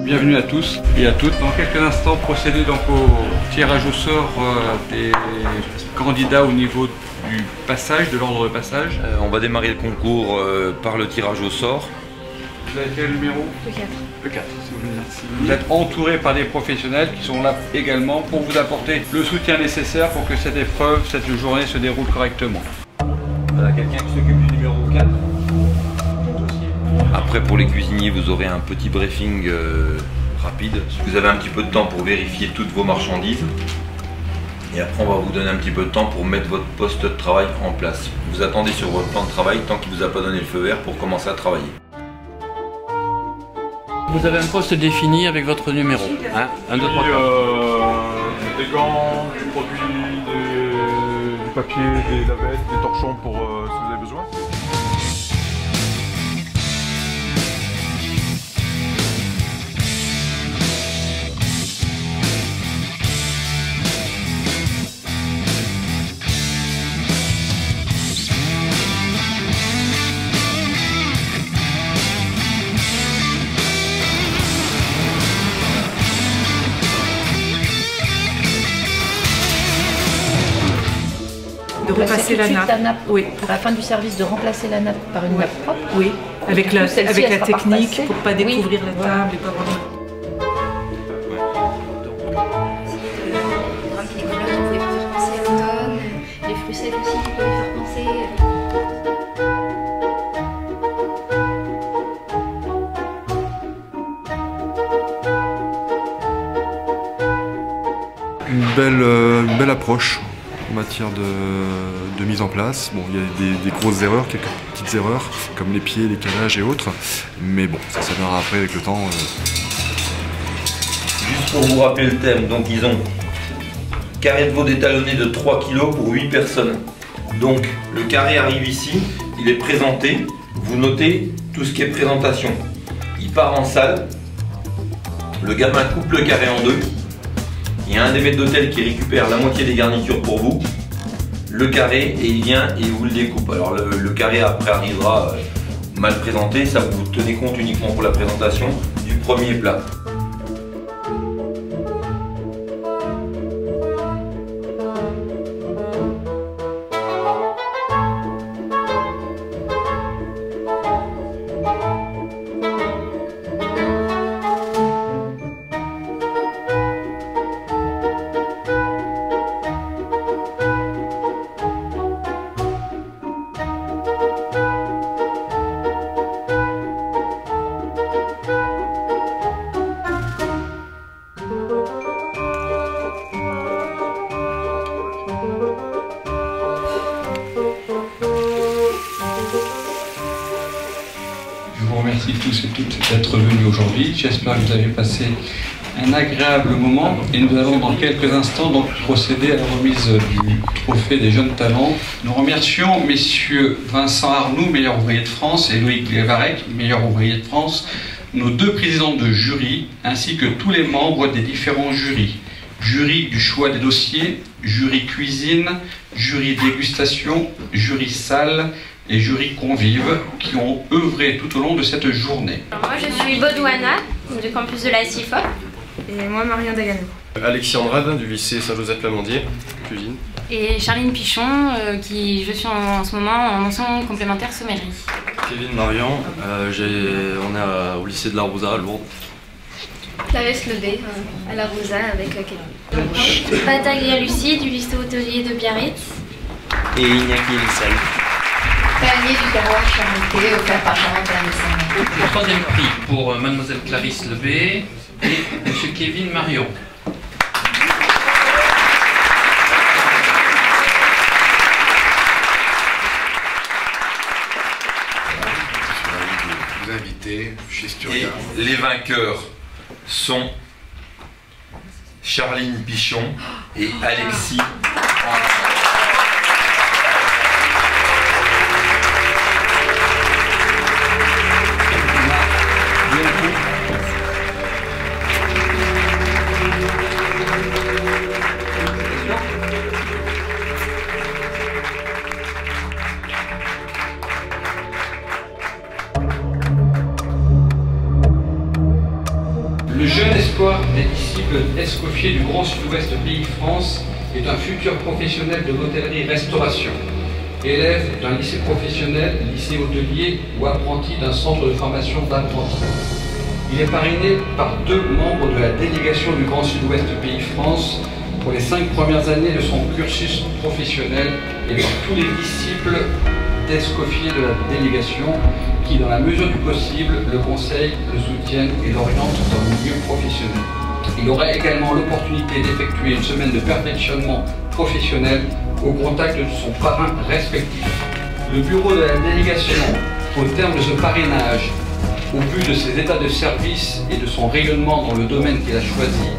Bienvenue à tous et à toutes. Dans quelques instants, procéder donc au tirage au sort des candidats au niveau du passage, de l'ordre de passage. On va démarrer le concours par le tirage au sort. Vous avez quel numéro? Le 4. Le 4, si vous voulez. Merci. Vous êtes entouré par des professionnels qui sont là également pour vous apporter le soutien nécessaire pour que cette épreuve, cette journée se déroule correctement. Voilà, quelqu'un qui s'occupe du numéro 4. Après, pour les cuisiniers, vous aurez un petit briefing rapide. Vous avez un petit peu de temps pour vérifier toutes vos marchandises. Et après, on va vous donner un petit peu de temps pour mettre votre poste de travail en place. Vous attendez sur votre plan de travail tant qu'il ne vous a pas donné le feu vert pour commencer à travailler. Vous avez un poste défini avec votre numéro. Hein, 1, 2, 3, 4. Des gants, du produit, du papier, des lavettes, des torchons pour si vous avez besoin. De repasser la nappe. Oui. Pour la fin du service, de remplacer la nappe par une nappe propre. Oui, avec la technique pour pour pas découvrir la table et pas avoir... Les couleurs qui pouvaient faire penser à l'automne, les fruits secs aussi qui pouvaient faire penser. Une belle approche en matière de mise en place. Bon, il y a des grosses erreurs, quelques petites erreurs, comme les pieds, les calages et autres. Mais bon, ça viendra après avec le temps. Juste pour vous rappeler le thème, donc ils ont carré de veau détalonné de 3 kg pour 8 personnes. Donc le carré arrive ici, il est présenté, vous notez tout ce qui est présentation. Il part en salle, le gamin coupe le carré en deux. Il y a un des maîtres d'hôtel qui récupère la moitié des garnitures pour vous, le carré, et il vient et vous le découpe. Alors le carré après arrivera mal présenté, ça vous tenez compte uniquement pour la présentation du premier plat. Je vous remercie tous et toutes d'être venus aujourd'hui. J'espère que vous avez passé un agréable moment et nous allons dans quelques instants donc procéder à la remise du trophée des jeunes talents. Nous remercions messieurs Vincent Arnoux, meilleur ouvrier de France, et Loïc Lévarec, meilleur ouvrier de France, nos deux présidents de jury, ainsi que tous les membres des différents jurys. Jury du choix des dossiers, jury cuisine, jury dégustation, jury salle et jury convives qui ont œuvré tout au long de cette journée. Alors moi je suis Baudouana du campus de la CIFOP. Et moi Marion Dagano. Alexis Andrade du lycée Saint-Joseph-Lamandier, cuisine. Et Charline Pichon, je suis en ce moment en mention complémentaire sommellerie. Kevin Marion, on est au lycée de la Rosa à Lourdes. Clarisse Lebé à la Rosa avec Kevin. Pataglia Lucie du lycée hôtelier de Biarritz. Et Iñaki Elissal. Panier du terroir Charentais, offert par Charente. Le troisième prix pour mademoiselle Clarisse Lebé et monsieur Kevin Marion. Vous inviter chez Sturia. Et les vainqueurs sont Charline Pichon et Alexis Andrade. Le Le jeune espoir des disciples Escoffier du Grand Sud-Ouest Pays France est un futur professionnel de l'hôtellerie-restauration, élève d'un lycée professionnel, lycée hôtelier ou apprenti d'un centre de formation d'apprentis. Il est parrainé par 2 membres de la délégation du Grand Sud-Ouest Pays France pour les 5 premières années de son cursus professionnel et par tous les disciples d'Escoffier de la délégation qui, dans la mesure du possible, le conseillent, le soutiennent et l'orientent dans le milieu professionnel. Il aura également l'opportunité d'effectuer une semaine de perfectionnement professionnel au contact de son parrain respectif. Le bureau de la délégation, au terme de ce parrainage, au vu de ses états de service et de son rayonnement dans le domaine qu'il a choisi,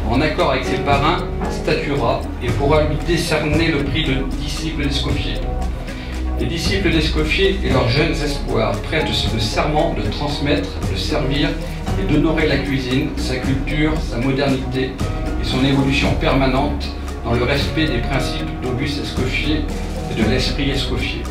en accord avec ses parrains, statuera et pourra lui décerner le prix de disciple d'Escoffier. Les disciples d'Escoffier et leurs jeunes espoirs prêtent le serment de transmettre, de servir et d'honorer la cuisine, sa culture, sa modernité et son évolution permanente dans le respect des principes d'Auguste Escoffier et de l'esprit Escoffier.